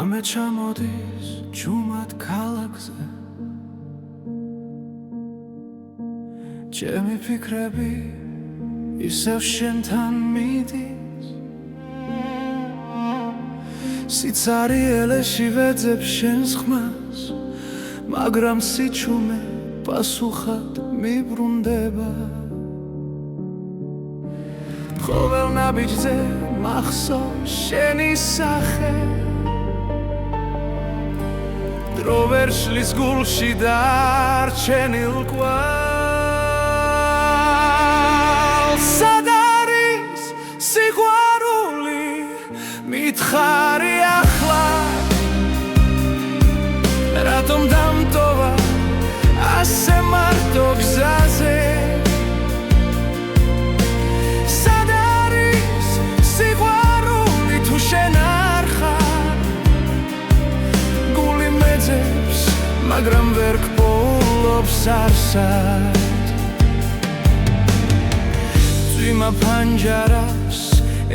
რამე ჩამოდის ჯუმად ქალაქზე ჩემი ფიქრები ისევ შენთან მიდის სიცარიელეში ვეძებ შენს ხმას მაგრამ სიჩუმე პასუხად მიბრუნდება ყოველ ნაბიჯზე მახსოვს შენი სახე დრო ვერ შლის გულში დარჩენილ კვალს სად არის სიყვარული მითხარი ახლა რატომ დამტოვა ასე მარტო გზაზე მაგრამ ვერ გპოულობს არსად წვიმა ფანჯარას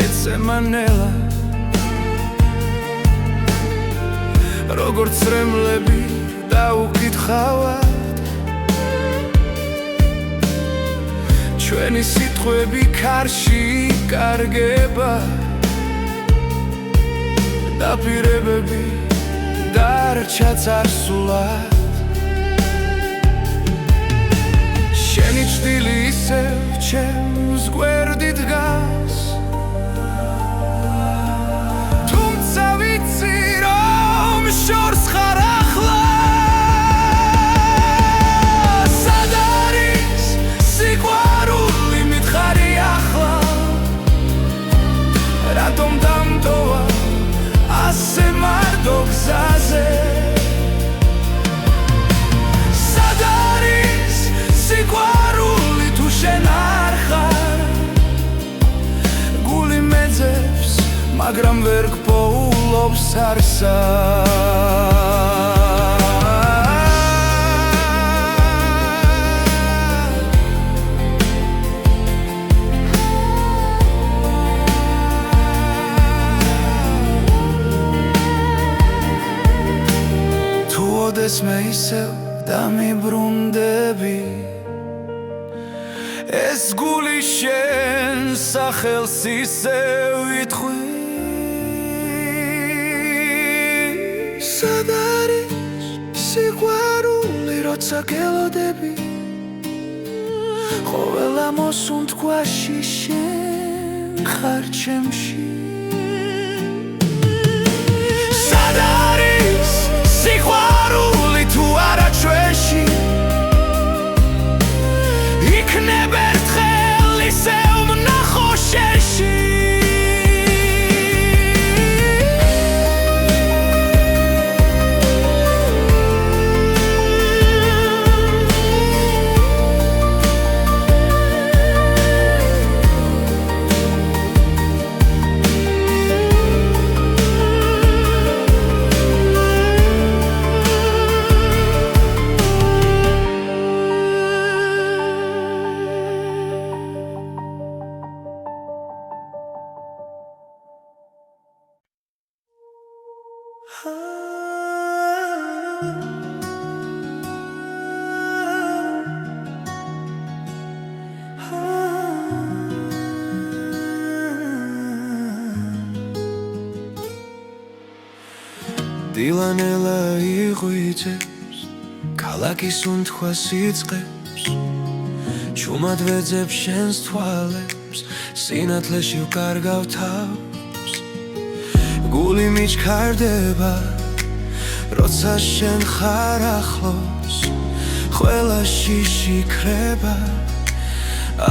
ეცემა ნელა როგორც წრემლები დაუკითხავად ჩვენი სიტყვები ქარში იკარგება დაპირებები დარჩა წარსულად შენი ჭრილი ისევ ჩემს გვერდით დგას თუმცა ვიცი რომ შორს ხარ ახლა სად არის სიყვარული მითხარი ახლა რატომ დამტოვა ასე მარტო გზაზე სად არის სიყვარული თუ შენ არ ხარ გული მეძებს მაგრამ ვერ გპოულობს არსად ოდეს მე ისევ დამიბრუნდები ეს გული შენ სახელს ისევ იტყვის სად არის სიყვარული როცა გელოდები ყოველ ამოსუნთქვაში შენ ხარ ჩემში სად არის სიყვარული თუ არა ჩვენში იქნებ ერთხელ ისევ ვნახო შენში დილანელა იღვიძებს ქალაქის უნთქვას იწყებს ჩუმად ვეძებ შენს თვალებს სინათლეში ვკარგავ თავს გული მიჩქარდება როცა შენ ხარ ახლოს ყველა შიში ქრება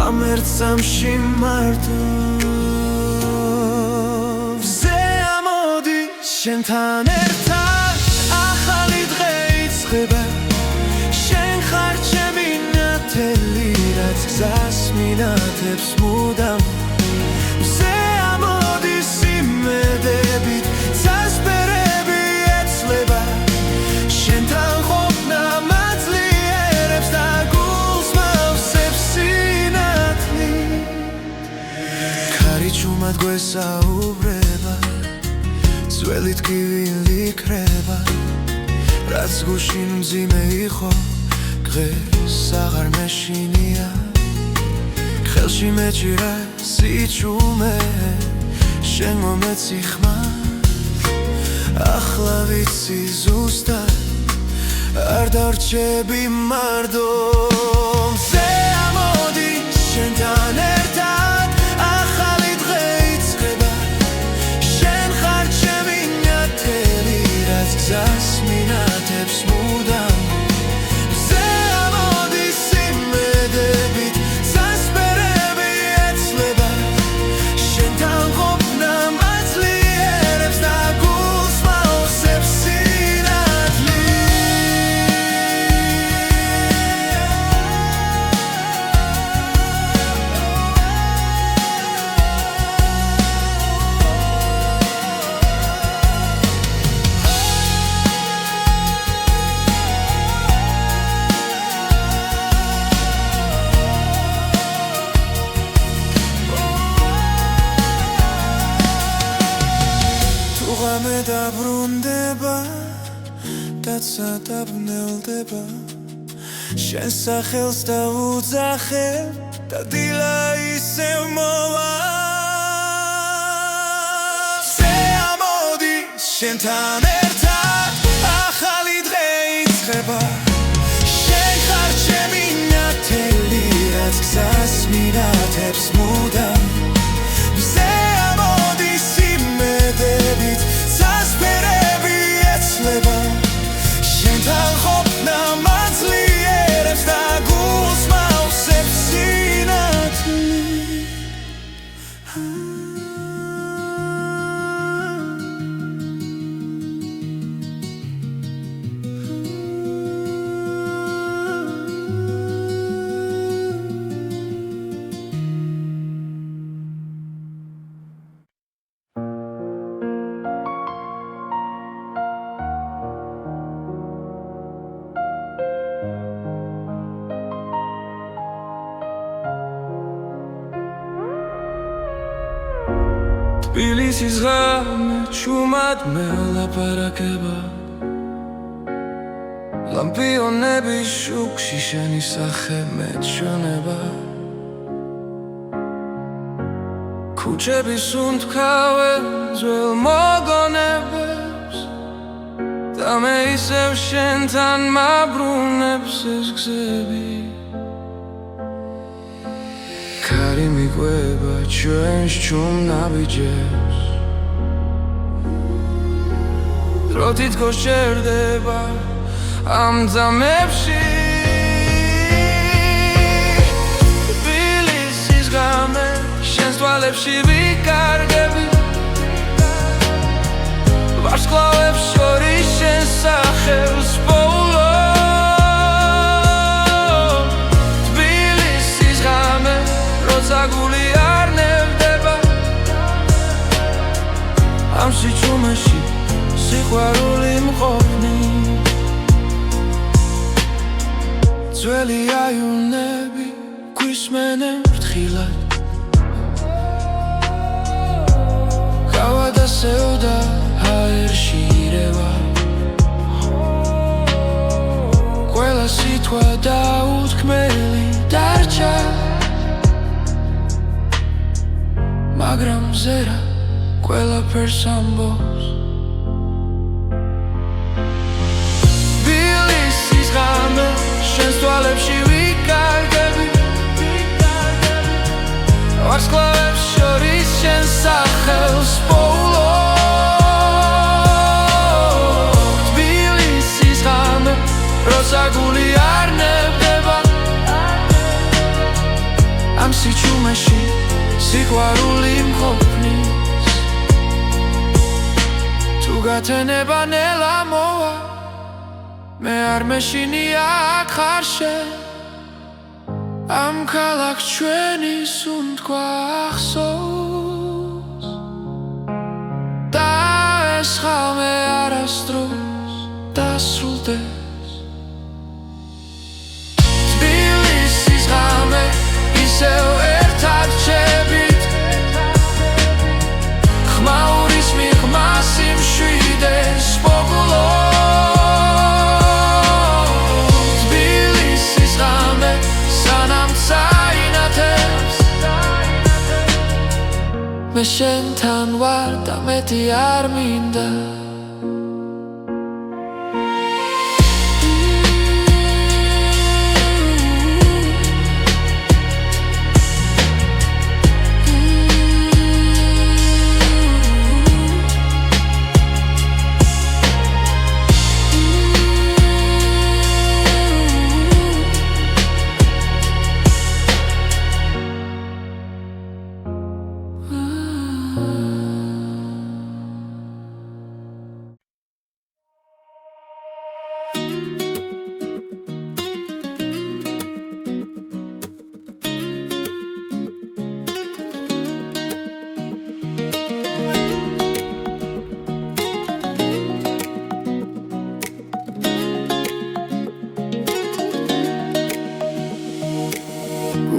ამ ერთ წამში მარტო ვზე ამოდის შენთან ერთად ახალი დღე იწყება შენ ხარ ჩემი ნათელი რაც გზას მინათებს მუდამ ვზე ამოდის იმედებით წასპერები ეცლება შენთან ყოფნა მაძლიერებს და გულს მავსებს სინათლი ქარი ჩუმად გვესაუბრება ყველით გივილი იქრება რაც გუშინ მძიმე იყო დღეს აღარ მეშინია ხელში მეჭირა სიჩუმე შენ მომეცი ხმარ ახლა ვიცი ზუსტად არ დარჩები მარდომზე ამოდი შენთან ერთად ახალი დღე იწყება შენ ხარ ჩემი ნათელი რაც გზას მინათებს მუდამ ზე ამოდი სიმედებით სასპერები ეცლება შენთან ყოფნა მაძლიერებს და გულს მაოსებს სინათლე ღამე დაბრუნდება და დაბნელდება შენ სახელს დაუძახებ და დილა ისევ მოვა ზე ამოდი შენთან ერთად ახალი დღე იწყება შენ ხარ ჩემი ნათელი რაც გზას მინათებს მუდამ ზე ამოდი სიმედებით სასპერები ეცლება შენთან ყოფნა მაძლიერებს და გულს მაოსებს სინათლე თბილისის ღამე ჩუმად მელაპარაკება ლამპიონების შუქში შენი სახე მეჩვენება ქუჩების უნთქავენ ძველ მოგონებებს და მე ისევ შენთან მაბრუნებს ეს გზები ქარი მიყვება ჩვენს ჩუმ ნაბიჯებს დრო თითქოს შერდება ამ ძამებში თბილისის ღამე შენს თვალებში ვიკარგები ვარსკვლავებს შორის შენს სახელს პოულობ თბილისის ღამე როცა გული არ ნევდება ამ სიჩუმეში სიყვარული მყოფნი ძველი აივნები გვისმენენ ფრთხილად გავა და სევდა ჰაერში ირევა ყველა სიტყვა დაუთქმელი დარჩა მაგრამ ზერა ყველაფერს ამბობს თბილისის ღამე შენს თვალებში ვიკარგები ვარსკვლავებს შორის შენს სახელს პოულობ თბილისის ღამე როცა გული არ ნევდება ამ სიჩუმეში სიყვარული მყოფნის თუ გათენება ნელა მოვა მე არ მეშინია აქ ხარ შენ ამ ქალაქს ჩვენის უნთქვა ახსოვს და ეს ხალმე არასდროს დასრულდეს თბილისის ღამე ისევ ერთად ჩებით ხმაურის მიღმა სიმშვიდე შენთან ვარ და მეტი არ მინდა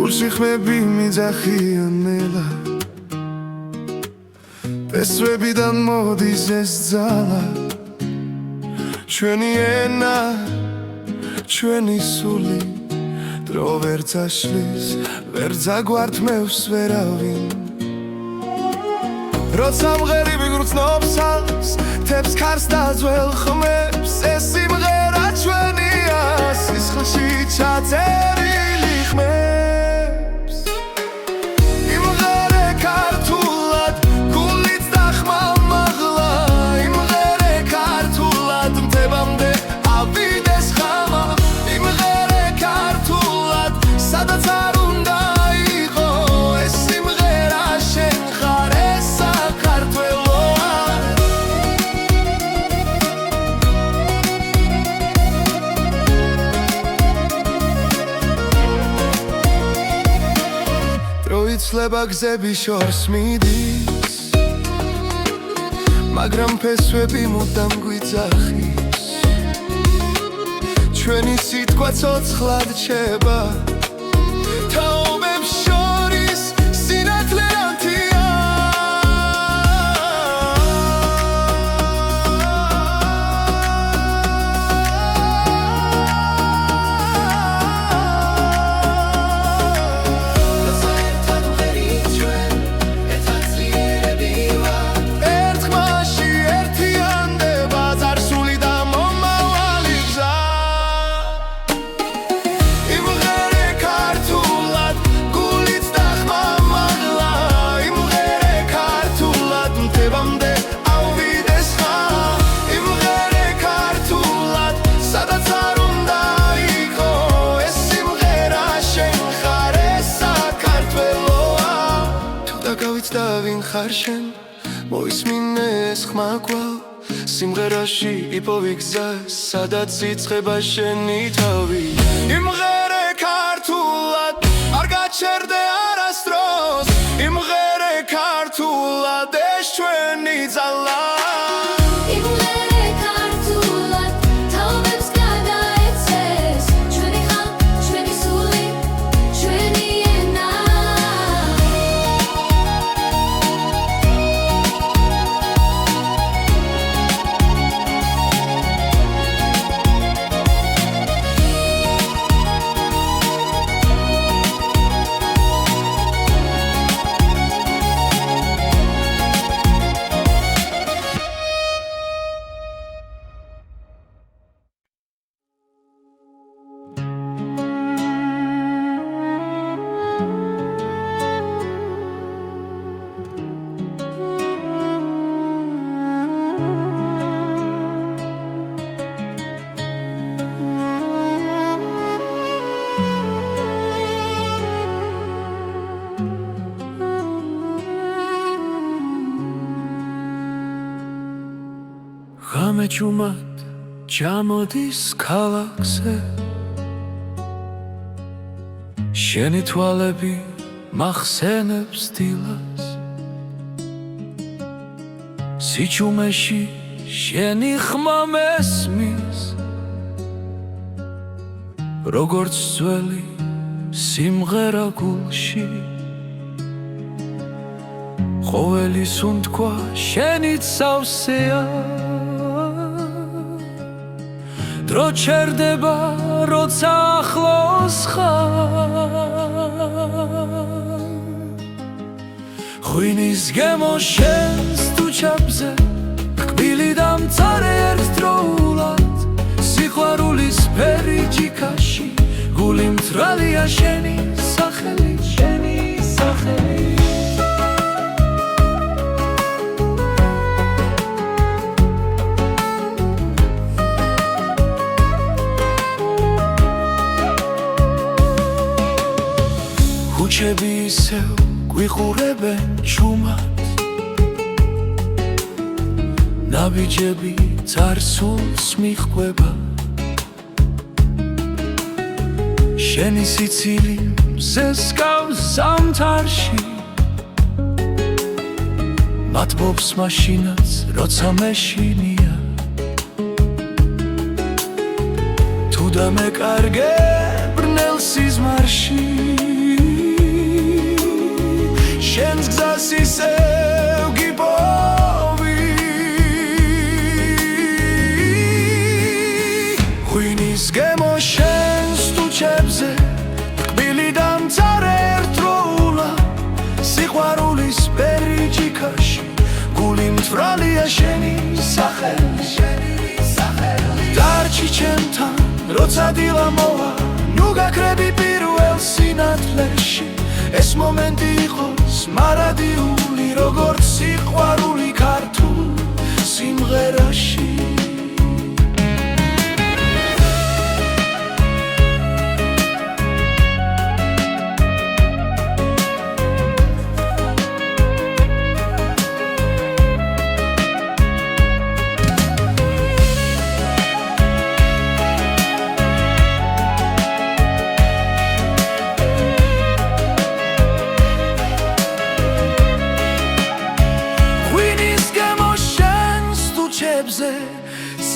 გულში ხმები მიძახიან ნელა პესვებიდან მოდის ეს ძალა ჩვენი ენა ჩვენი სული დრო ვერ წაშლის ვერ ძაგვართმევს ვერავინ როცა მღერიბი გრძნობს თებს ქარს და ძველ ხმებს ეს სიმღერა ჩვენია სისხლში ჩაწერილი ხმებს იმღერე ქართულად გულით და ხმამაღლა იმღერე ქართულად მთებამდე ავიდეს ხამა იმღერე ქართულად სადაც არ უნდა იყო ეს სიმღერა შენ ხარ ეს საქართველოა იცლება გზები შორს მიდის მაგრამ ფესვები მუდამ გვიძახის ჩვენი სიტყვა ცოცხლად რჩება თაობებს შორის სინათლე ანთია დავინ ხარ შენ მოისმინე ეს ხმა კვალ სიმღერაში იპოვი გზა სადაც იწყება შენი თავი იმღერე ქართულად არ გაჩერდე არასდროს იმღერე ქართულად ეს ჩვენი ძალა გამეჩუმად ჩამოდის ქალაქზე შენი თვალები მახსენებს დილას სიჩუმეში შენი ხმა მესმის როგორც ძველი სიმღერა გულში ყოველი სუნთქვა შენით სავსეა დრო ჩერდება როცა ახლოს ხარ ღვინის გემო შენს თუჩაბზე კბილი და მწარე ერთდროულად სიყვარულის ფერი ჯიქაში გული მთრალია შენი სახელი ქუჩები ისევ გვიყურებენ ჩუმად ნაბიჯები წარსულს მიჰყვება შენი სიცილი მზესკავს ზამთარში მათბობს მაშინაც როცა მეშინია თუ დამეკარგე ბრნელ სიზმარში შენს გზას ისევ გიპოვი ღვინის გემო შენს თუჩებზე კბილი და მწარე ერთდროულად სიყვარულის ფერი ჯიქაში გული მთვრალია შენი სახელი დარჩი ჩემთან როცა დილა მოვა ნუ გაქრები პირველ სინათლეში ეს მომენტი იყოს მარადიული როგორც სიყვარული ქართულ სიმღერაში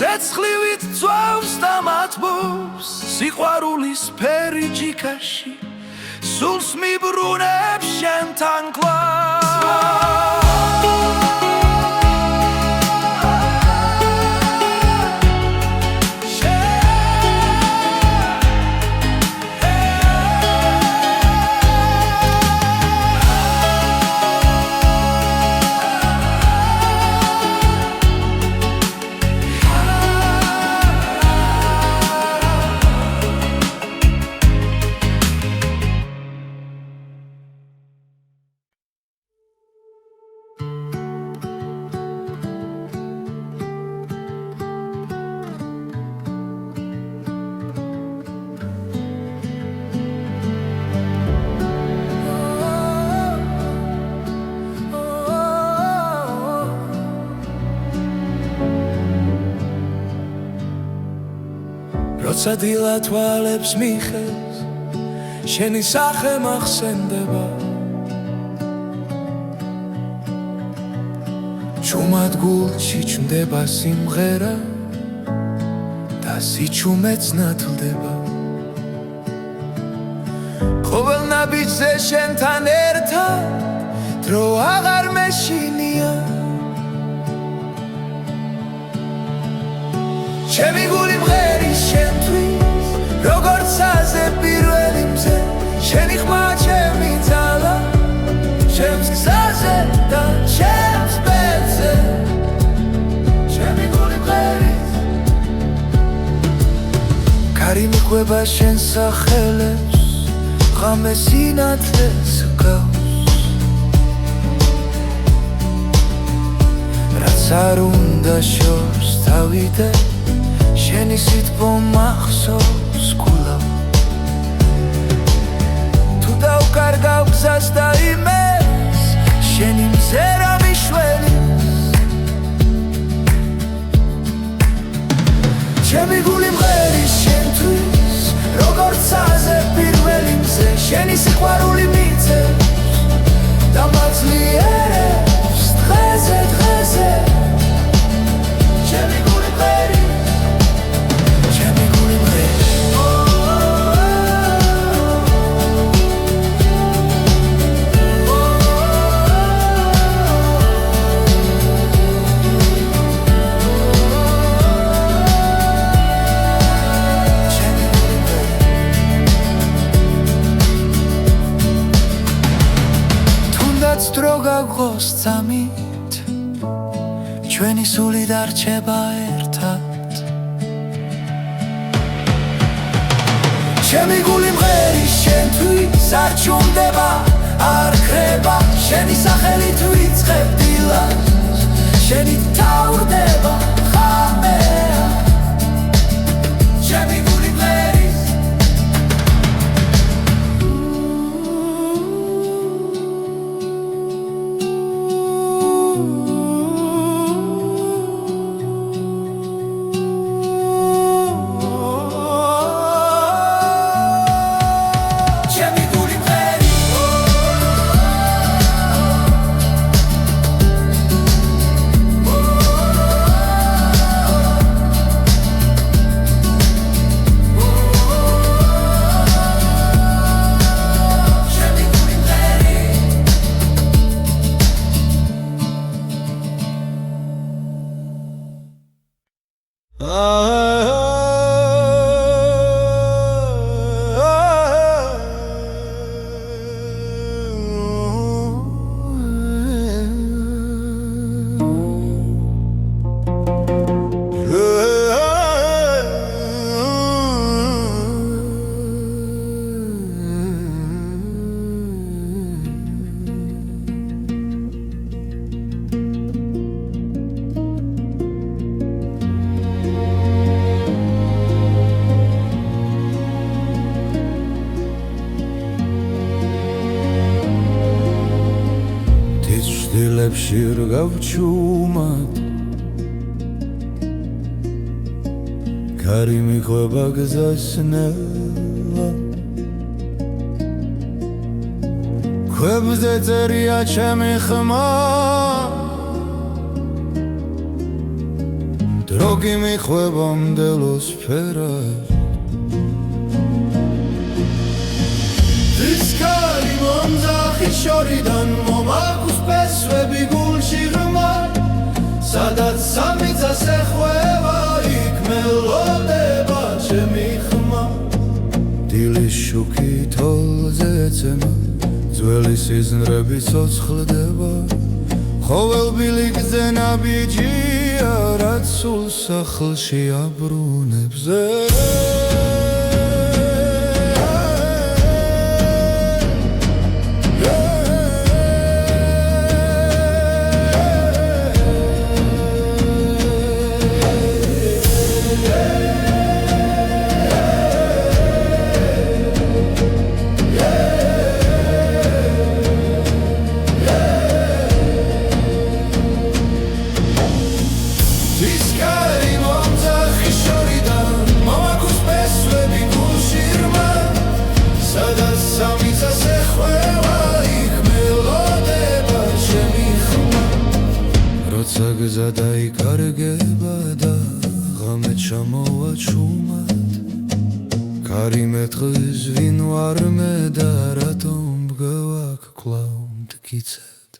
ცეცხლივით ძვავს და მათბობს სიყვარულის ფერი ჯიქაში სულს მიბრუნებს შენთან როცა დილა თვალებს მიხევს შენი სახე მახსენდება ჩუმად გულში ჩნდება სიმღერა და სიჩუმეც ნათლდება ყოველ ნაბიჯზე შენთან ერთად დრო აღარ მეშინია ჩემი გული მღერის შენთვის როგორც აზე პირველი მზე შენი ხმა ჩემი ძალა ჩემს გზაზე და ჩემს ბედზე ჩემი გული მღერის კარი მიყვება შენს სახელებს ღამე სინათლეს გავს რაც არ უნდა შორს თავიდე შენი სიტყვა მახსოვს კვლავ თუ დავკარგავ გზას და იმეს შენი მზერა მიშველი ჩემი გული მღერის შენთვის როგორც აზე პირველი მზე შენი სიყვარული მიწევს და მაძლიერებს დღეზე ჩემი გული მღერის დრო გახსოვს ძამით ჩვენი სული დარჩება ერთად ჩემი გული მღერის შენთვის არ ჩუმდება არ ხრება შენი სახელით ვიწყებ დილას შენი თავრდება ხამეა ჩემი გული მღერის დილებში რგავჩუმად კარი მიყვება გზასნელა ქვებზე წერია ჩემი ხმა დრო კი მიყვება მდელოსფერას ის კარი მომძახის შორიდან მომაქვს პესვები გულში ღრმა სადაც სამიწას ეხვევა იქ მელოდება ჩემი ხმა დილის შუქი თოლზე ეცემა ძველი სიზმრები ცოცხლდება ხოველბილი გზენა ბიჯია რაც სულ სახლში აბრუნებს გზა დაიკარგება და ღამე ჩამოვა ჩუმად კარი მეტყვის ვინ ვარ მე და რატომ მგევაქ კვლავ მტკიცედ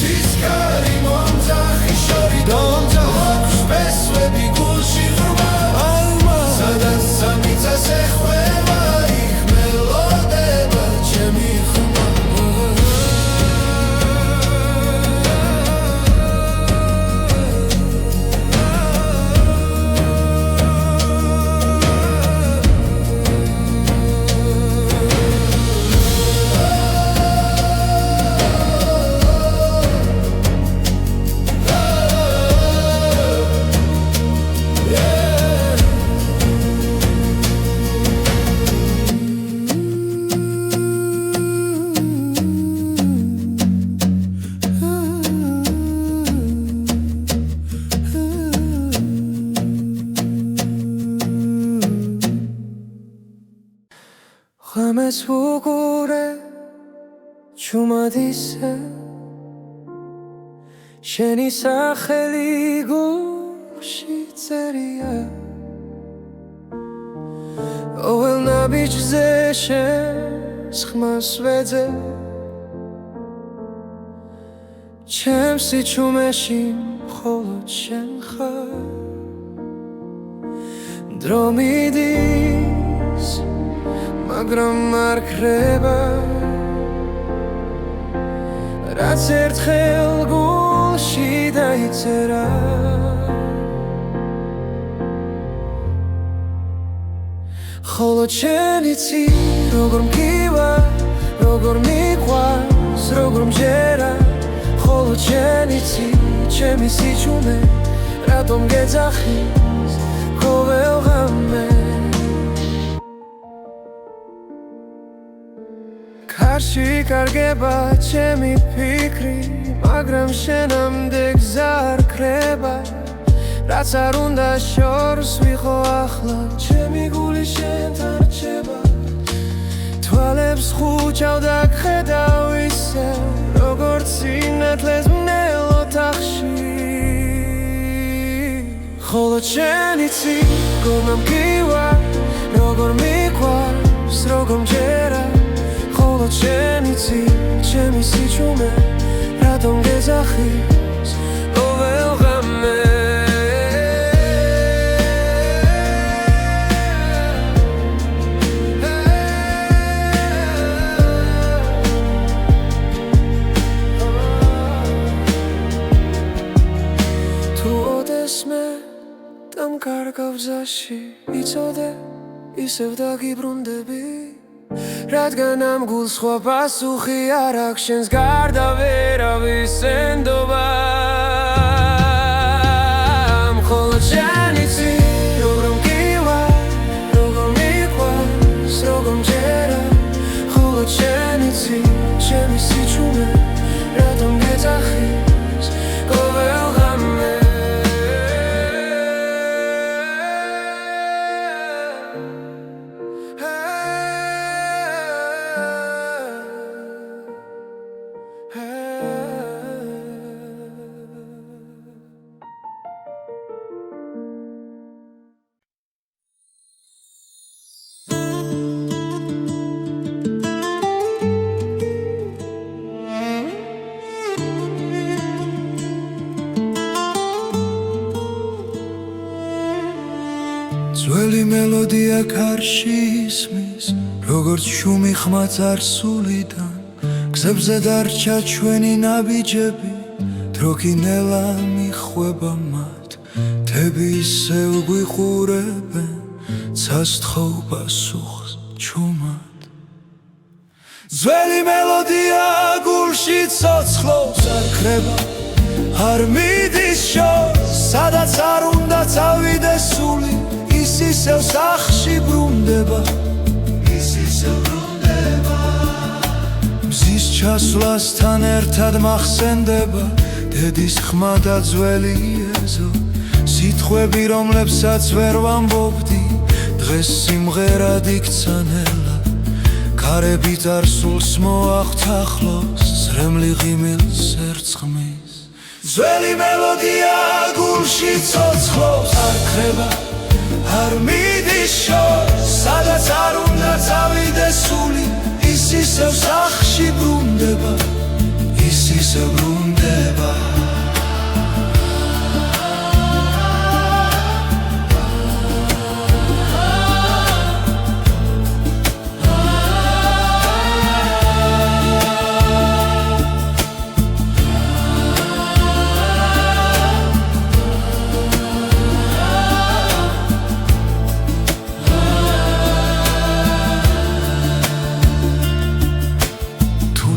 ის კარი მომძახის შორიდან აქვს პესვები გულში ღრმა სადაც სამიწას ეხვევა იქ მელოდება ჩემი ხმა ღამეს ვუყურე ჩუმად ისე შენი სახელი გულში წერია ოღელ ნაბიჯზე შენს ხმას ვეძე ჩემს სიჩუმეში მხოლოდ შენ ხარ დრო მიდის მაგრამ არ ხრება რაც ერთხელ გულში დაიწერა ხოლო ჩემი ცი როგორ მგივარ როგორ მიყვარს როგორ მჯერა ხოლო ჩემი ცი ჩემი სიჩუმე რატომ გეძახის ყოველ ღამე კარში კარგება ჩემი ფიქრი მაგრამ შენამდე გზა არ ქრება რაც არ უნდა შორს ვიყო ახლა ჩემი გული შენთან რჩება თვალებს ხუჭავ და გხედავ ისევ როგორც სინათლეს მნელ ოთახში ხოლო შენი ცი გონა მგივარ როგორ მიყვარს როგორ მჯერა ხოლო შენი ცი ჩემი სიჩუმე რატომ გეძახის ყოველ ღამე კარგავ გზაში იცოდე ისევ დაგიბრუნდები რადგან ამ გულს სხვა პასუხი არ აქვს შენს გარდა ვერავის ენდობა მხოლოდ შენი ცი როგორ მგივარ როგორ მიყვარს როგორ მჯერა მხოლოდ შენი ცი ჩემი სიჩუმე რატომ გეძახის ყოველ ღამე ძველი მელოდია კარში ისმის როგორც შუმი ხმა წარსულიდან გზებზე დარჩა ჩვენი ნაბიჯები დრო კინელა მიხვება მათ თები ისევ გვიყურებენ ცასთხოვ პასუხს ჩუმად ძველი მელოდია გულში ცოცხლობს არ ქრება არ მიდის შორს სადაც არ უნდა წავიდეს სული ის ისევ სახში ბრუნდება ის ისევ ბრუნდება მზის ჩასვლასთან ერთად მახსენდება დედის ხმა და ძველი ეზო სიტყვები რომლებსაც ვერ ვამბობდი დღეს სიმღერად იქცა ნელა ქარები წარსულს მოახთახლოს ზრემლი ღიმილს ერწყმის ძველი მელოდია გულში ცოცხლობს არ ქრება არ მიდის შორს სადაც არ უნდა წავიდეს სული ის ისევ სახში ბრუნდება ის ისევ ბრუნდება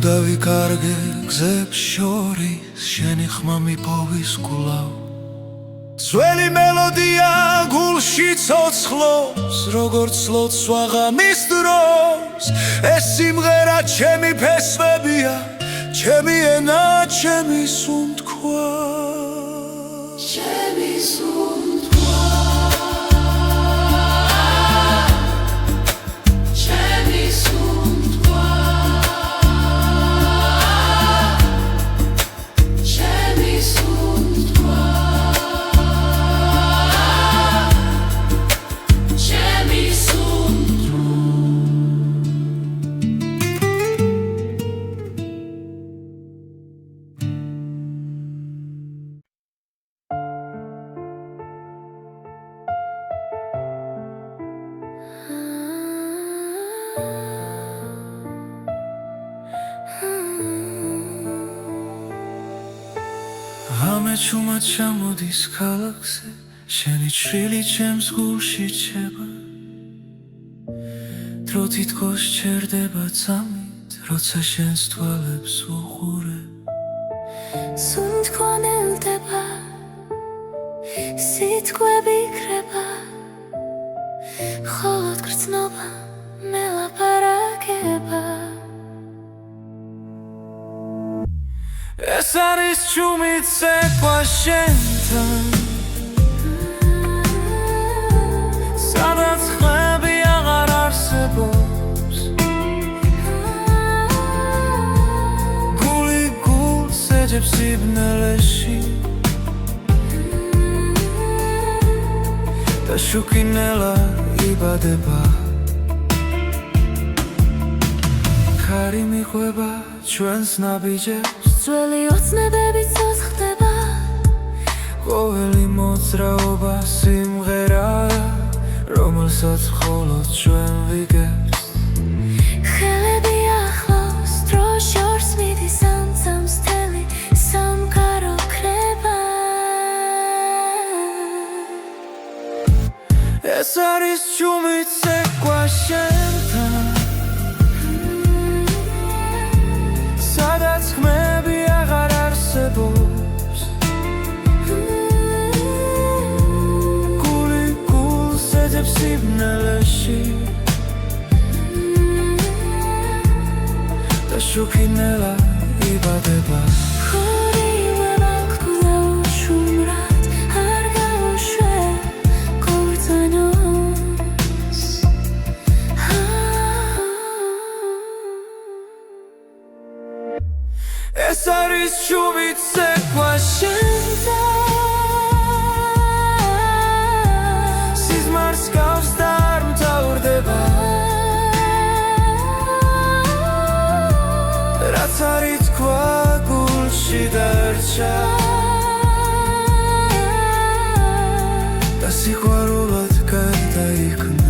დავიკარგე გზებს შორის შენი ხმა მიპოვის კვლავ ძველი მელოდია გულში ცოცხლობს როგორც ლოცვა ღამის დროს ეს სიმღერა ჩემი ფესვებია ჩემი ენა ჩემი სუნთქვა ჩემი სუნთქვა ჩემი სუნთქვა ჩუმად ჩამოდის ქალაქზე შენი ჩრილი ჩემს გულში ჩება დრო თითქოს ჩერდება წამით როცა შენს თვალებს უყურე სულ თქონელდება სიტყვები იქრება ხოლოდ გრძნობა მელაპარაკება ეს არის ჩუმით ცეკვა შენთან სადაც ხმები აღარ არსებობს გული გულს ეძებს სიბნელეში და შუქინელა იბადება ხარი მიყვება ჩვენს ნაბიჯებს ძველი ოცნებებიც ხდება ყოველი მოძრაობა სიმღერაა რომელსაც მხოლოდ ჩვენ ვიგებთ ხელები ახლავს დრო შორს მიდის ამცამს თელი სამყარო ქრება ეს არის ჩუმით ცეკვა შენთან სადაც ხმები აღარ არსებობს გული გულს ეძებს სიბნელეში და შუქინელა იბადება ხორილა გქუდა უშუმრად არ გავუშვე ქორწინოს ეს არის ჩუმით ცეკვა შენთან სიზმარს გავს და არ მთავრდება რაც არის თქვა გულში დარჩა და სიყვარულად გარდაიქმნა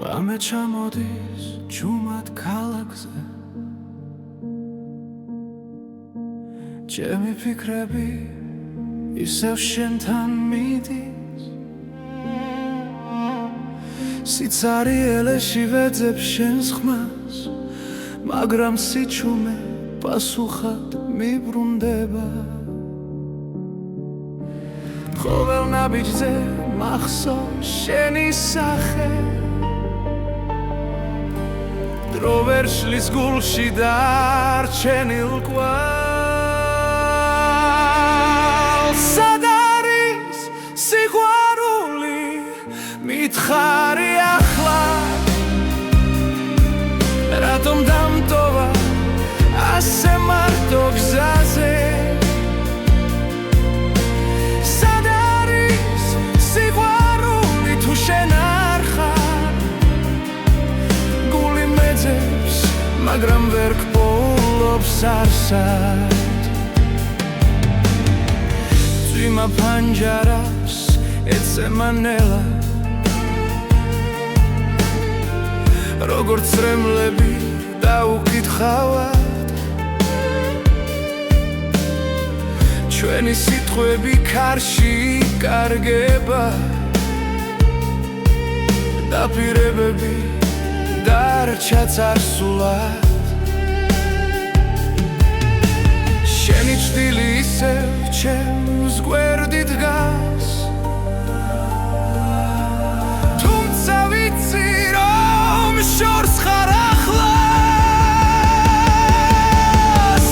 ღამე ჩამოდის ჩუმად ქალაქზე ჩემი ფიქრები ისევ შენთან მიდის სიცარიელეში ვეძებ შენს ხმას მაგრამ სიჩუმე პასუხად მიბრუნდება ყოველ ნაბიჯზე მახსოვს შენი სახე დრო ვერ შლის გულში დარჩენილ კვალს სად არის სიყვარული მითხარი ახლა რატომ დამტოვა ასე მარტო გზაზე სად არის სიყვარული თუ შენ არ ხარ გული მეძებს მაგრამ ვერ გპოულობს არსად წვიმა ფანჯარას ეცემა ნელა როგორც წრემლები დაუკითხავად ჩვენი სიტყვები ქარში იკარგება დაპირებები დარჩა წარსულად შენი ჭრილი ისევ ჩემს გვერდით დგას თუმცა ვიცი რომ შორს ხარ ახლა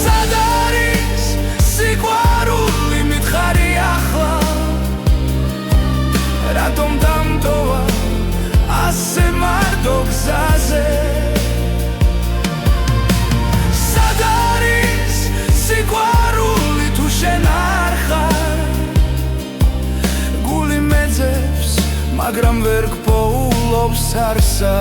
სად არის სიყვარული მითხარი ახლა რატომ დამტოვა ასე მარტო გზაზე სად არის სიყვარული თუ შენ არ მაგრამ ვერ გპოულობს არსა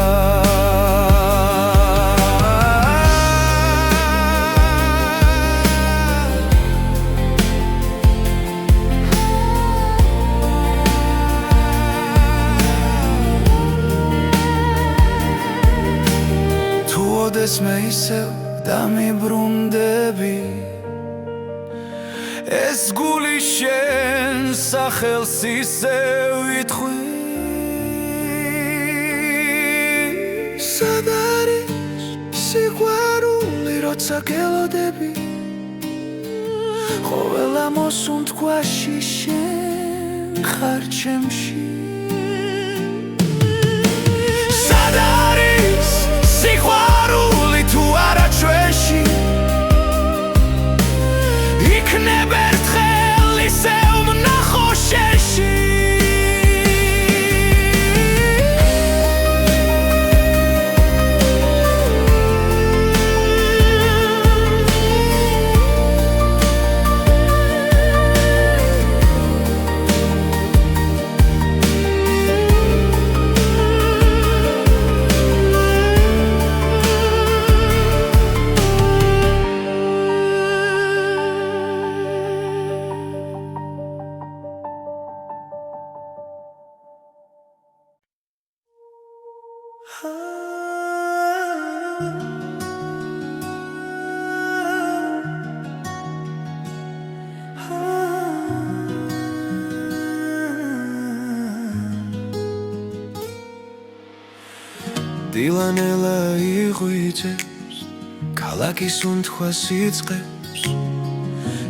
თუ ოდესმე ისევ დამიბრუნდები ეს გული შენ სახელს ისევ ითხვი სად არის სიყვარული როცა გელოდები ყოველა მოსუნთქვაში შენ ხარ ჩემში სად არის სიყვარული თუ არა ჩვენში იქნებ ერთხელ ისევ ვნახო შენში დილანელა იღვიძებს ქალაქის უნთქვას იწყებს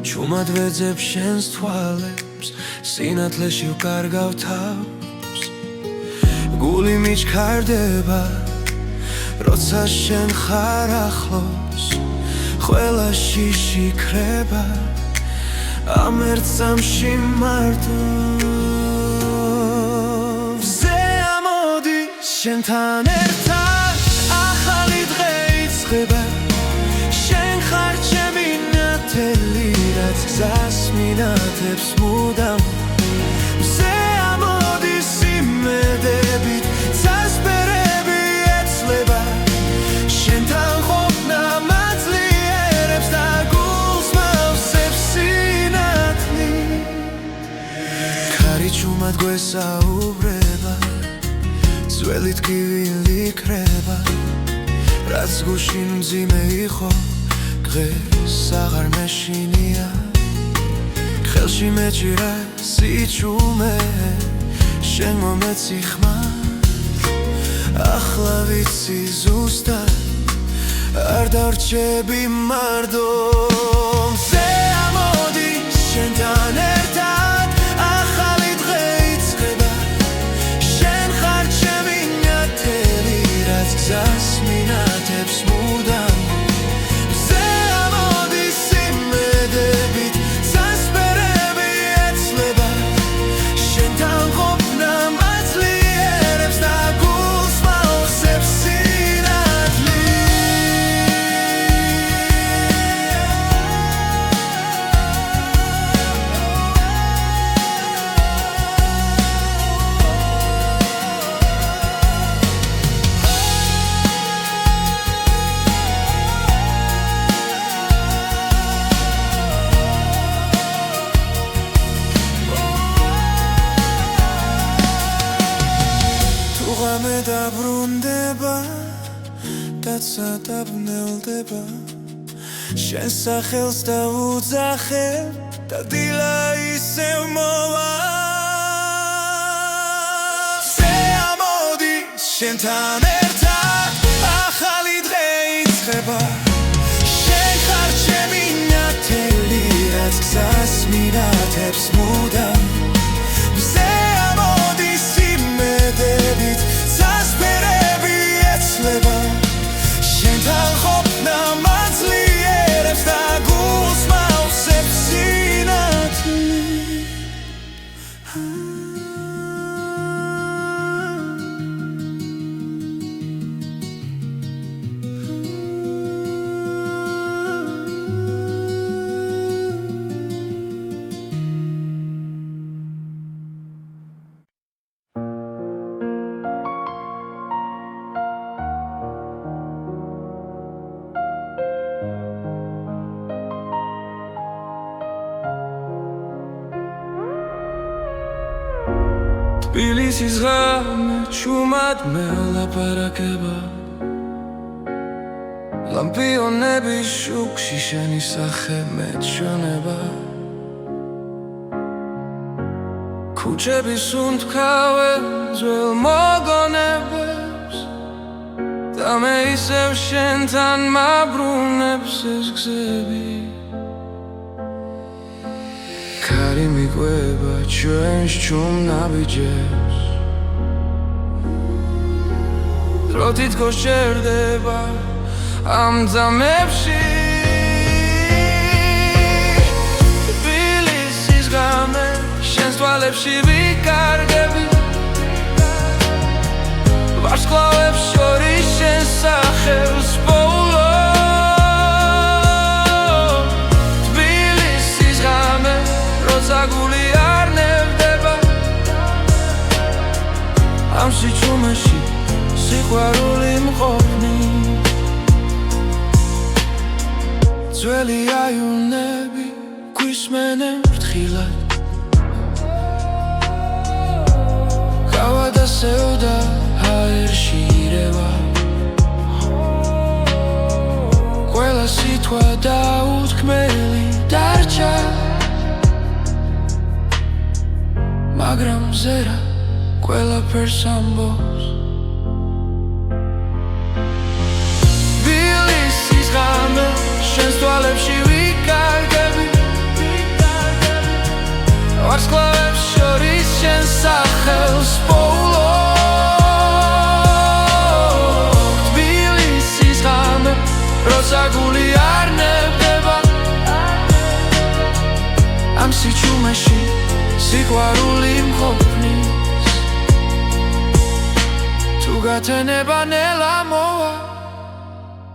ჩუმად ვეძებ შენს თვალებს სინათლეში ვკარგავ თავს გული მიჩქარდება როცა შენ ხარ ახლოს ყველა შიში ქრება ამ ერთ წამში მარტო შენთან ერთად ახალი დღე იწყება შენ ხარ ჩემი ნათელი რაც გზას მინათებს მუდამ მზე ამოდის იმედებით წასპერები ეცლება შენთან ყოფნა მაძლიერებს და გულს მავსებს სინათლით ქარი ჩუმად გვესაუბრება ძველი ტკივილი ქრება რაც გუშინ მძიმე იყო დღეს აღარ მეშინია ხელში მეჭირა სიჩუმე შენ მომეცი ხმარ ახლა ვიცი ზუსტად არ დარჩები მარდო მზე ამოდის შენთან ერთად ახალი დღე იწყება შენ ხარ ჩემი ნათელი რაც გზას მინათებს მუდამ მზე ამოდის იმედებით წასპერები ეცლება შენთან ყოფნა მაძლიერებს და გულს მავსებს ღამე დაბრუნდება დაცა დაბნელდება შენ სახელს დავუძახებ და დილა ისევ მოვა მზე ამოდის შენთან ერთად ახალი დღე იწყება შენ ხარ ჩემი ნათელი რაც გზას მინათებს მუდამ მზე ამოდის იმედებით წასპერები ეცლება შენთან ყოფნა მაძლიერებს და გულს მავსებს სინათლით თბილისის ღამე ჩუმად მელაპარაკება ლამპიონების შუქში შენი სახე მეჩვენება ქუჩების უნთქავენ ძველ მოგონებებს და მე ისევ შენთან მაბრუნებს ეს გზები ქარი მიყვება ჩვენს ჩუმნაბიჯებს დრო თითქოს ჩერდება ამ ძამებში თბილისის ღამე შენს თვალებში ვიკარგები ვარსკვლავებს შორის შენ სახელს პოულობ თბილისის ღამე როცა გული არ ნევდება ამ სიჩუმეში სიყვარული მყოფნი ძველი აივნები გვისმენენ ფრთხილად გავა დასევდა ჰაერში ირევა ყველა სიტყვა დაუთქმელი დარჩა მაგრამ ზერა ყველაფერს ამბობს თბილისის ღამე შენს თვალებში ვიკარგები ვარსკვლავებს შორის შენ სახელს პოულობ თბილისის ღამე როცა გული არ ნებდება ამ სიჩუმეში სიყვარული მყოფნის თუ გათენება ნელა მოვა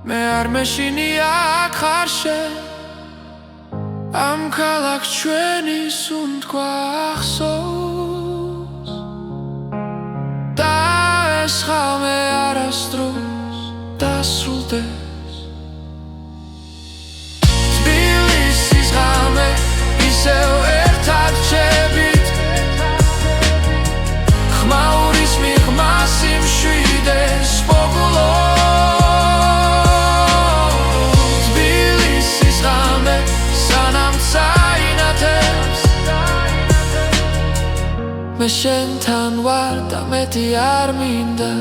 მე არ მეშინია აქ ხარ შენ ამ ქალაქს ჩვენის უნთქვა ახსოვს და ეს ღამე არასდროს დასრულდეს თბილისის ღამე ისევ ერთად რჩებით ხმაურის მიღმას იმშვიდეს პოგულობ თბილისის ღამე სანამ წაინათებს მე შენთან ვარ და მეტი არ მინდა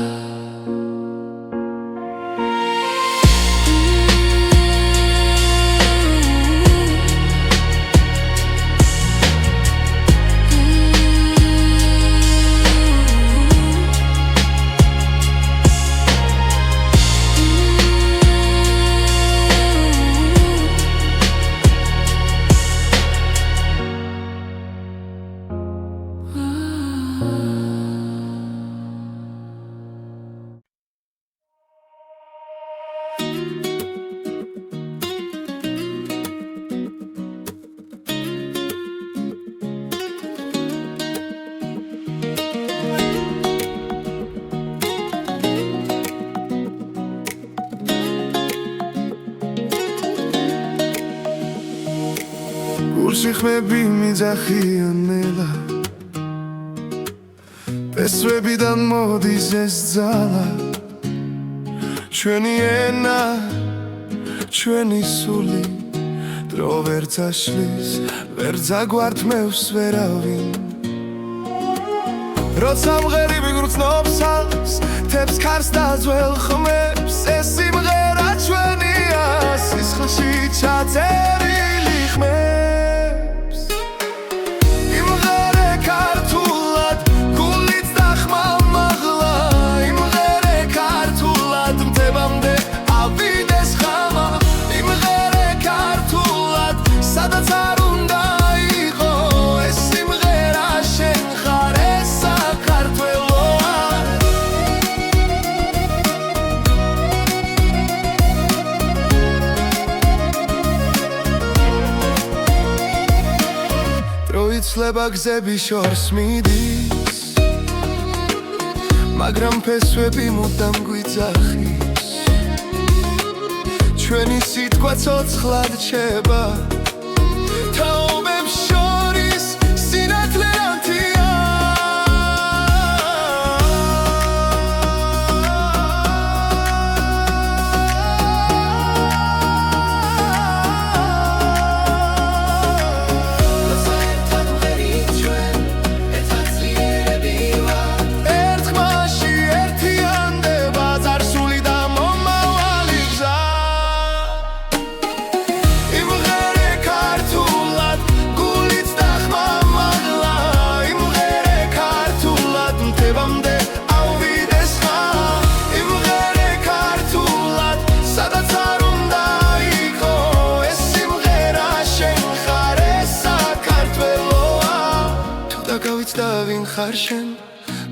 სიხმები მიძახიან ნელა პესვებიდან მოდის ეს ძალა ჩვენი ენა ჩვენი სული დრო ვერ წაშლის ვერ ძაგვართმევს ვერავინ როცა მღერი ვიგრძნობს ალს თებს ქარს და ძველ ხმებს ეს სიმღერა ჩვენია სისხლში ჩაწერილი ხმებს იცლება გზები შორს მიდის მაგრამ ფესვები მუდამ გვიძახის ჩვენი სიტყვა ცოცხლად რჩება თაობებს შორის სინათლე ანთია გარშემო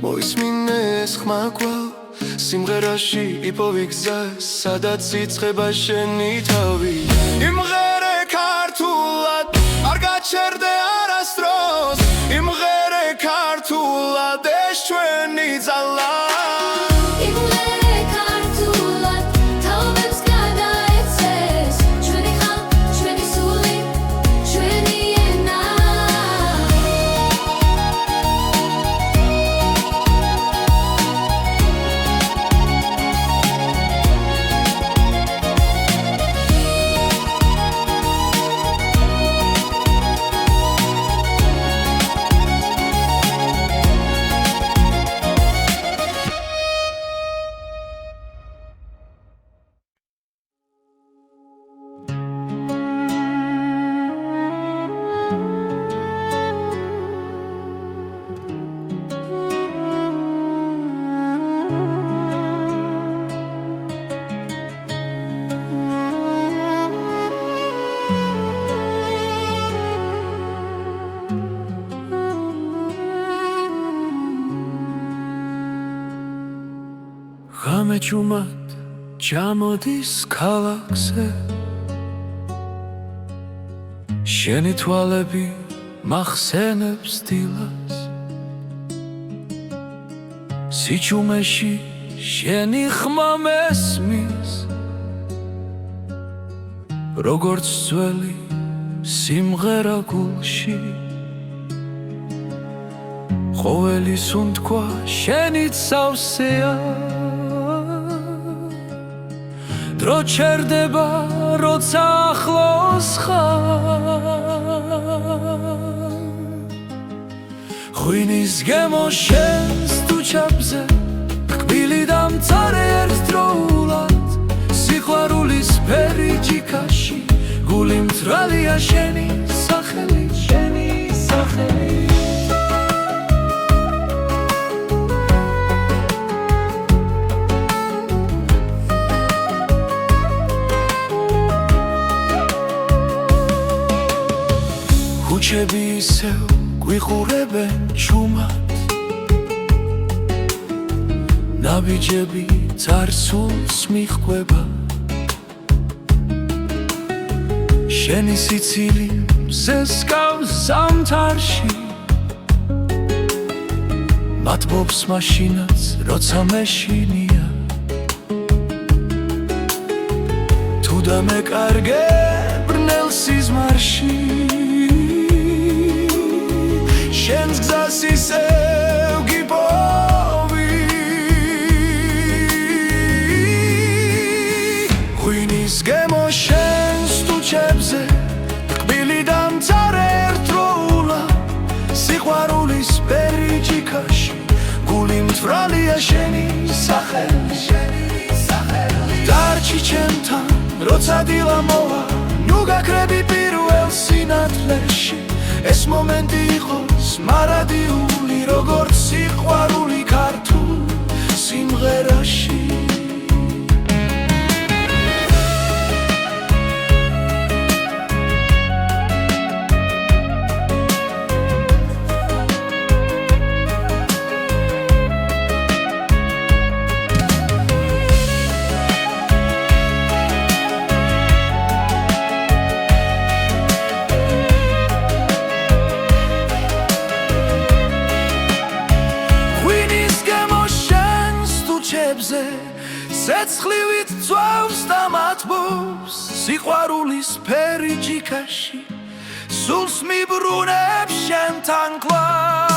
მოისმინე ეს ხმა კვალ სიმღერაში იპოვი გზა სადაც იწყება შენი თავი იმღერე ქართულად არ გაჩერდე არასდროს იმღერე ქართულად ეს ჩვენი ძალა იმღერე ქართულად თაობებს გადაეცეს ჩვენი ხალხი ჩვენი სული ჩვენი ენა გამეჯუმად ჩამოდის ქალაქზე შენი თვალები მახსენებს დილას სიჩუმეში შენი ხმა მესმის როგორც ძველი სიმღერა გულში ყოველი სუნთქვა შენით სავსეა დრო ჩერდება როცა ახლოს ხარ ღვინის გემო შენს თუჩაბზე კბილი დამწარე ერთდროულად სიყვარულის ფერი ჯიქაში გული მწრალია შენი სახელი შენი სახელი ქუჩები ისევ გვიყურებენ ჩუმად ნაბიჯები წარსულს მიჰყვება შენი სიცილი მზესკავს ზამთარში მათბობს მაშინაც როცა მეშინია თუ დამეკარგე ბრნელ სიზმარში შენს გზას ისევ გიპოვი ღვინის გემო შენს თუჩებზე კბილი დამწარე ერთდროულად სიყვარულის ფერი ჯიქაში გული მწვრალია შენი სახელი დარჩი ჩემთან როცა დილა მოვა ნუ გაქრები პირველ სინათლეში ეს მომენტი იყოს მარადიული როგორც სიყვარული ქართულ სიმღერაში ცეცხლივით წვავს და მათბობს სიყვარულის ფერი ჯიქაში სულს მიბრუნებს შენთან კლავ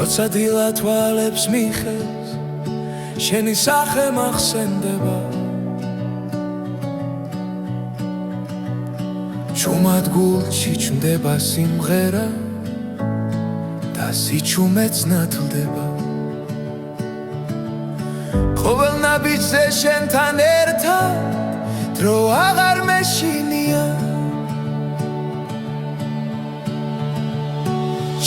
როცა დილა თვალებს მიხევს შენი სახე მახსენდება ჩუმად გულში ჩნდება სიმღერა და სიჩუმეც ნათლდება ყოველ ნაბიჯზე შენთან ერთად დრო აღარ მეშინია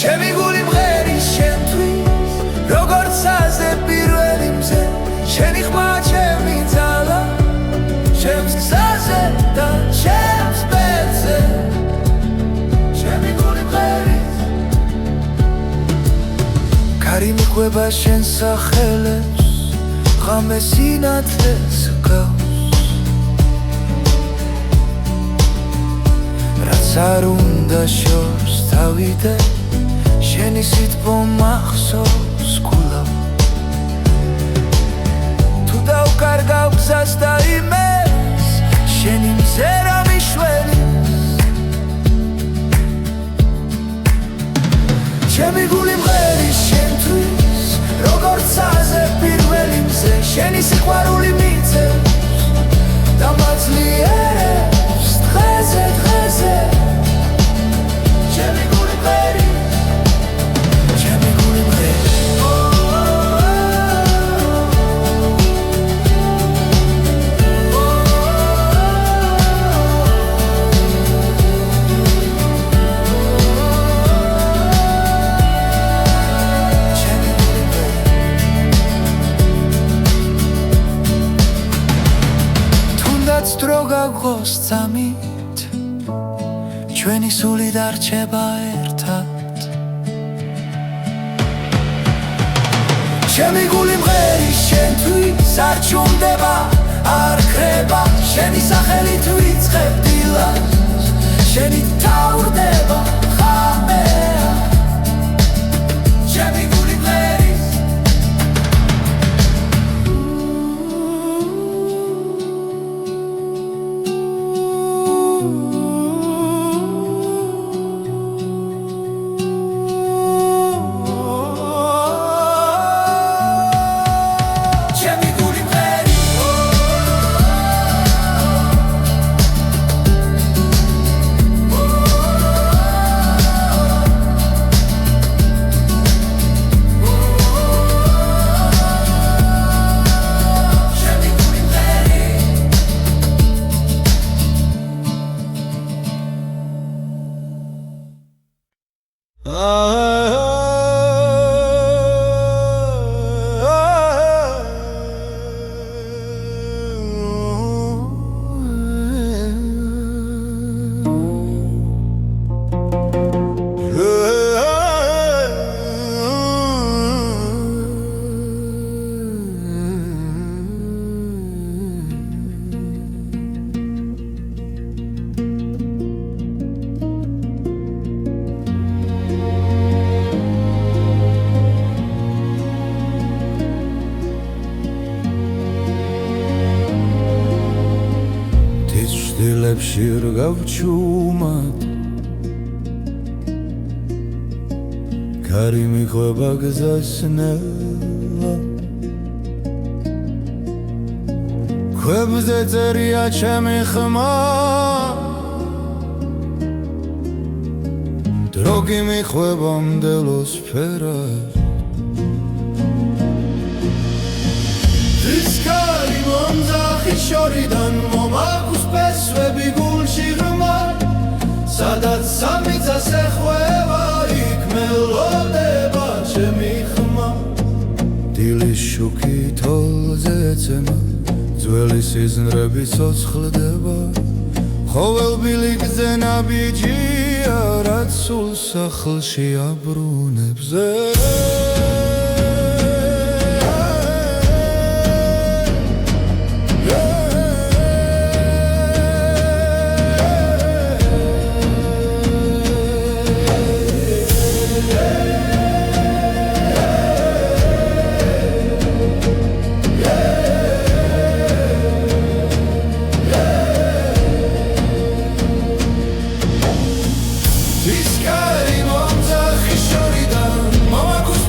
ჩემი გული მღერის შენთვის როგორც აზე პირველი მზე შენი ხმა ჩემი ძალა ჩემს გზაზე და ჩემს ბედზე ჩემი გული მღერის კარი მიყვება შენ სახელებს ღამე სინათლეს გავს რაც არ უნდა შორს თავიდე შენი სიტყვა მახსოვს გულა თუ დავკარგავ გზას და იმეს შენი მზერა მიშველის ჩემი გული მღერის შენთვის როგორც აზე პირველი მზე შენი სიყვარული მიწევს და მაძლიერებს დღეზე დღეზე ჩემი გული მღერის დრო გაგოს წამით ჩვენი სული დარჩება ერთად ჩემი გული მღერის შენთვის არ ჩუმდება არ ხრება შენი სახელით ვიწყებ დილას შენი თავრდება ხამეა ჩემი გული მღერის დილებში რგავ ჩუმად კარი მიყვება გზას ნელა ქვებზე წერია ჩემი ხმა დრო გიმიყვება მდელოს ფერად ისკარი მომძახი შორიდან მომაქვს პესვები გულში ღრმა სადაც სამიწას ეხვევა იქ მელოდება ჩემი ხმა დილის შუქი თოლზე ეცემა ძველი სიზნრები ცოცხლდება ხოველბილი გზე ნაბიჯია რაც სულ სახლში აბრუნებს ისკარი მომძახი შორიდან მომაქვს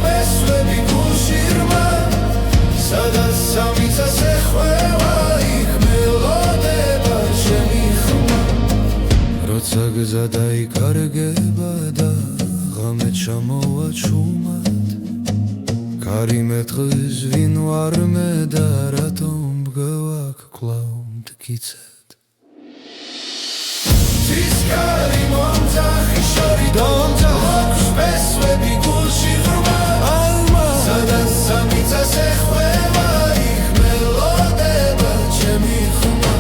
როცა გზა დაიკარგება და ღამე ჩამოვა ჩუმად კარი მეტყვის ვინ ვარ მე და რატომ მგევაქ კვლავ მტკიცედ Tiskari momzakhi shori domza Shpesvebi gulshi ghurma Alma Sadan samitza sekhweva Ich melodeba chemi khuma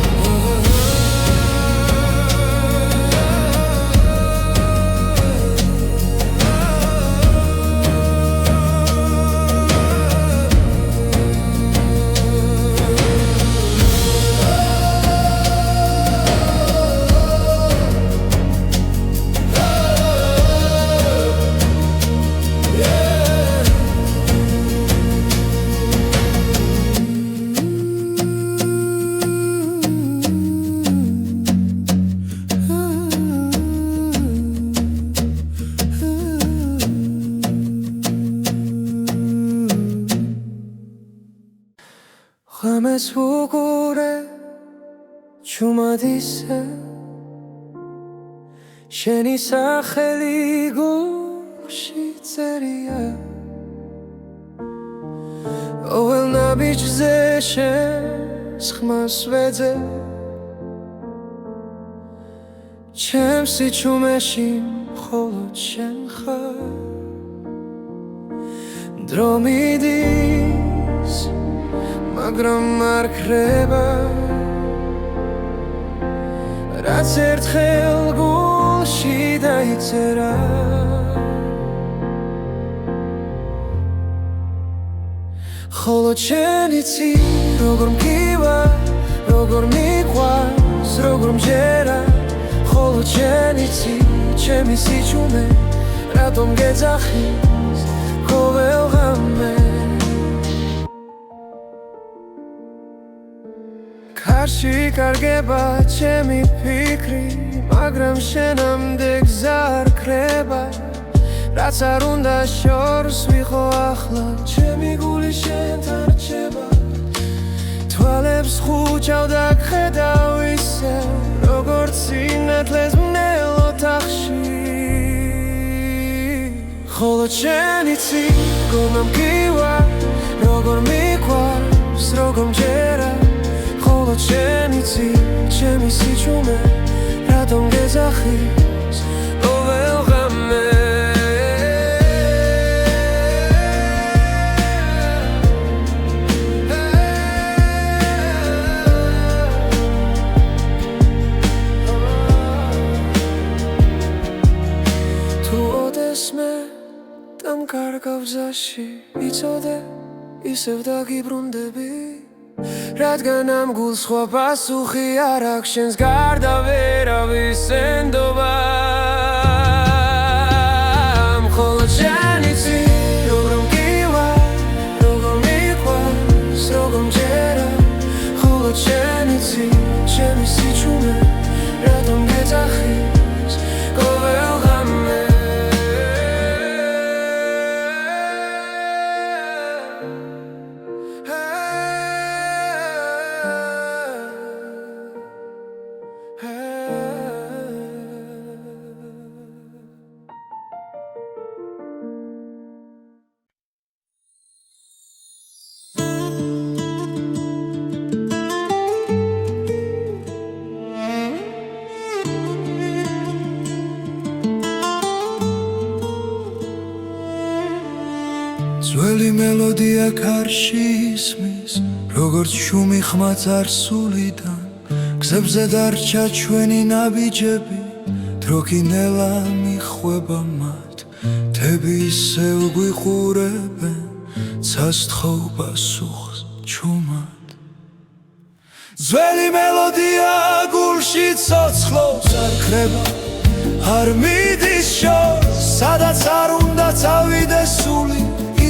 ღამეს ვუყურე ჩუმად ისე შენი სახელი გულში წერია ყოველ ნაბიჯზე შენს ხმას ვეძებ ჩემს სიჩუმეში მხოლოდ შენ ხარ დრო მიდის მაგრამ არ ქრება რაც ერთხელ გულში დაიწერა ხოლო შენ იცი როგორ მგივა როგორ მიყვარს როგორ მჯერა ხოლო შენ იცი ჩემი სიჩუმე რატომ გეძახის ყოველ ღამე კარში კარგება ჩემი ფიქრი მაგრამ შენამდე გზა არ ქრება რაც არ უნდა შორს ვიღო ახლა ჩემი გული შენთან რჩება თვალებს ხუჭავ და გხედავ ისევ როგორც სინათლეს მნელ ოთახში ხოლო შენ იცი როგორ მგივა როგორ მიყვარს როგორ მჯერა ხოლო შენ იცი ჩემი სიჩუმე რატომ გეძახის ყოველ ღამე თუ ოდესმე დამკარგავ გზაში იცოდე ისევ დაგიბრუნდები რადგან ამ გულს სხვა პასუხი არ აქვს შენს გარდა ვერავის ენდობა მხოლოდ შენ იცი როგორ მგივა როგორ მიყვარს როგორ მჯერა მხოლოდ შენ იცი ჩემი სიჩუმე რატომ გეძახის ყოველ ღამე ძველი მელოდია კარში ისმის როგორც შუმი ხმა წარსულიდან გზებზე დარჩა ჩვენი ნაბიჯები დრო კი ნელა მიხვება მათ თები ისევ გვიყურებენ ცას თხოვ პასუხს ჩუმად ძველი მელოდია გულში ცოცხლობს არ ქრება არ მიდის შორს სადაც არ უნდა წავიდეს სული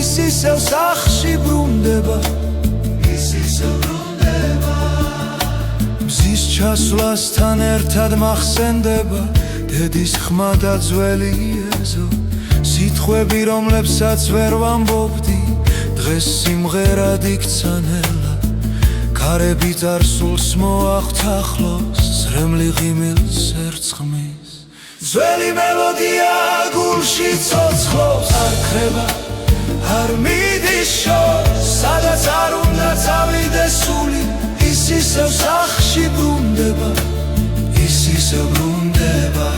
ის ისევ სახში ბრუნდება ის ისევ ბრუნდება მზის ჩასვლასთან ერთად მახსენდება დედის ხმა და ძველი ეზო სიტყვები რომლებსაც ვერ ვამბობდი დღეს სიმღერად იქცა ნელა ქარები წარსულს მოახვთ ახლოს ზრემლი ღიმილს ერწყმის ძველი მელოდია გულში ცოცხლობს არ ხრება არ მიდის შორს სადაც არ უნდა წავიდეს სული ის ისევ სახში ბრუნდება ის ისევ ბრუნდება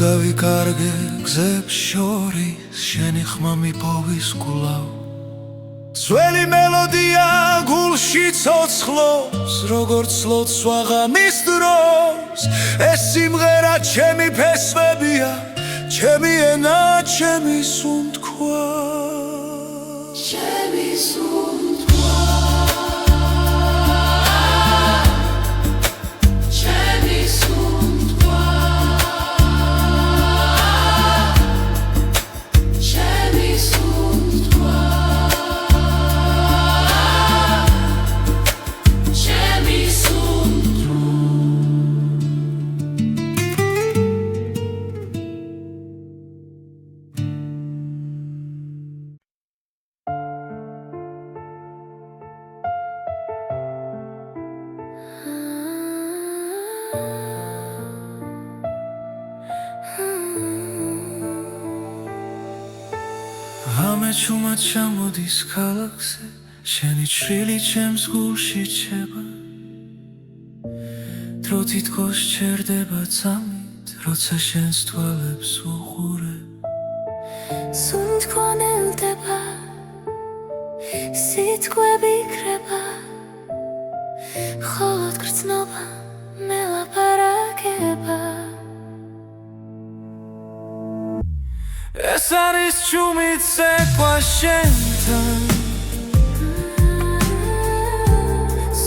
დავიკარგე გზებს შორის შენი ხმა მიპოვის გულავ ძველი მელოდია გულში ცოცხლობს როგორც ლოცვა ღამის დროს ეს სიმღერა ჩემი ფესვებია ჩემი ენა ჩემი სუნთქვა ჩემი სუნთქვა ჩემი სუნთქვა ამეჩუმად ჩამოდის ქალაქზე შენი ჩრილი ჩემს გულში ჩება დრო თითქოს ჩერდება წამით როცა შენს თვალებს უყურებ სუნთქვა ნელდება სიტყვები იქრება მხოლოდ გრძნობა მელაპარაკება ეს არის ჩუმით ცეკვა შენთან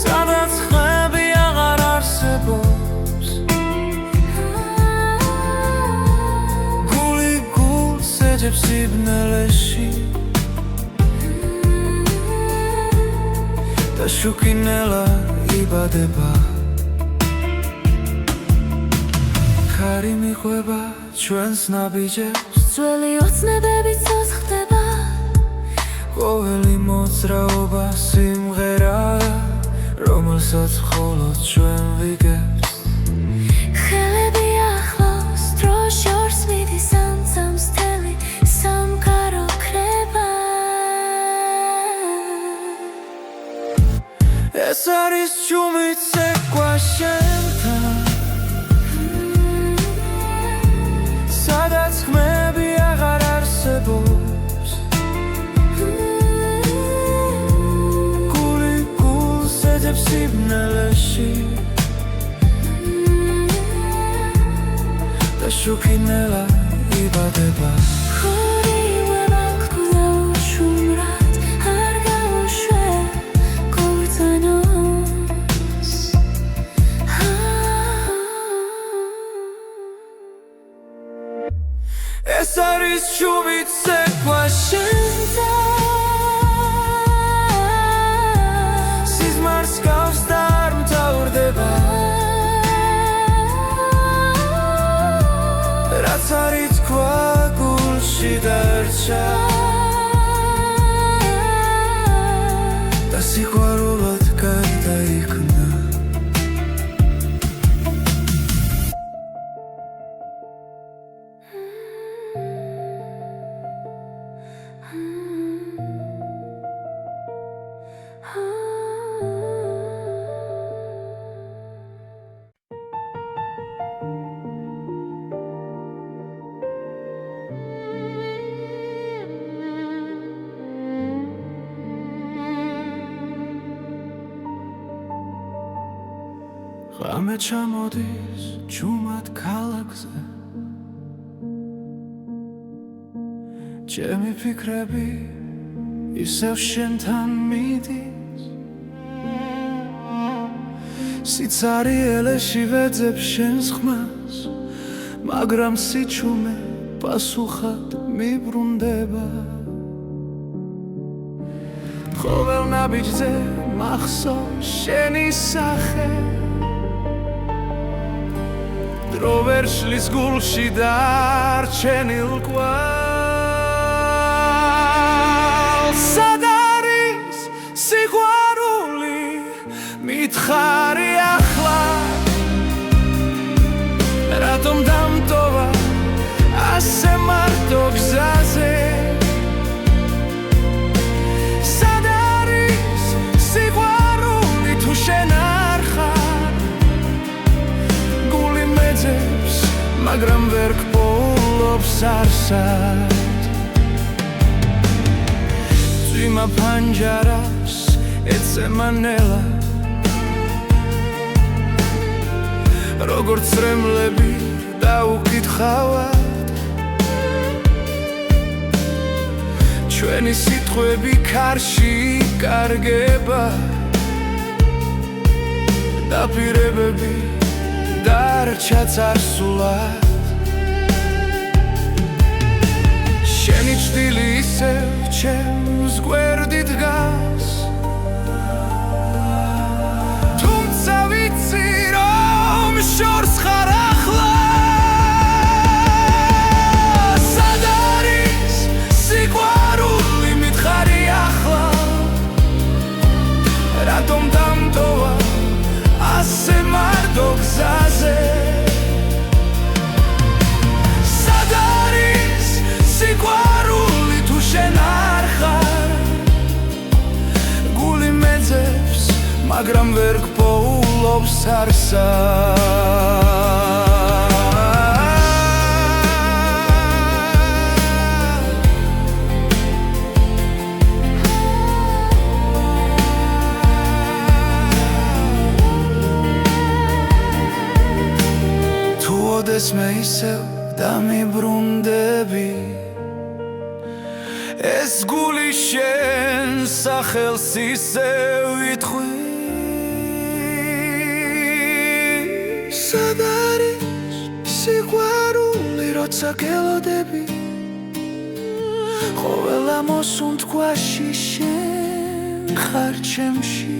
სადაც ხმები აღარ არსებობს გული გულს ეძებს სიბნელეში და შუქინელა იბადება ქარი მიყვება ჩვენს ნაბიჯებს ძველი ოცნებები ცოცხლდება ყოველი მოძრაობა სიმღერაა რომელსაც მხოლოდ ჩვენ ვიგებთ ხელები ახლოს დრო შორს მიდის ამცამს თელი სამყარო ქრება ეს არის ჩუმით ცეკვა შენთან სადაც ხმები აღარ არსებობს გული გულს ეძებს სიბნელეში და შუქინელა იბადება ხორიwe მაგდა უშუმრად არ გაუშვე გორწანოს ეს არის ჩუმით ცეკვა შენთან სიზმარს გავს და არ მთავრდება რაც არის თქვა გულში დარჩა და სიყვარულად გარდაიქმნა ღამე ჩამოდის ჩუმად ქალაქზე ჩემი ფიქრები ისევ შენთან მიდის სიცარიელეში ვეძებ შენს ხმას მაგრამ სიჩუმე პასუხად მიბრუნდება ყოველ ნაბიჯზე მახსოვს შენი სახე დრო ვერ შლის გულში დარჩენილ კვალს სად არის სიყვარული მითხარი ახლა რატომ დამტოვა ასე მარტო გზაზე სად არის სიყვარული თუ შენ არ ხარ გული მეძებს მაგრამ ვერ გპოულობს არსად წვიმა ფანჯარას ეცემა ნელა როგორც წრემლები დაუკითხავად ჩვენი სიტყვები ქარში კარგება დაპირებები დარჩა წარსულად შენი ჭდილი ისევ ჩემს გვერდით დგას თუმცა ვიცი რომ შორს ხარ ახლა სად არის სიყვარული მითხარი ახლა რატომ დამტოვა ასე მარტო გზაზე სად არის სიყვარული თუ შენ არ ხარ გული მეძებს მაგრამ ვერ გპოულობს არსად მე ისევ დამიბრუნდები ეს გული შენ სახელს ისევ იტყვი სად არის სიყვარული როცა გელოდები ყოველ ამოსუნთქვაში შენ ხარ ჩემში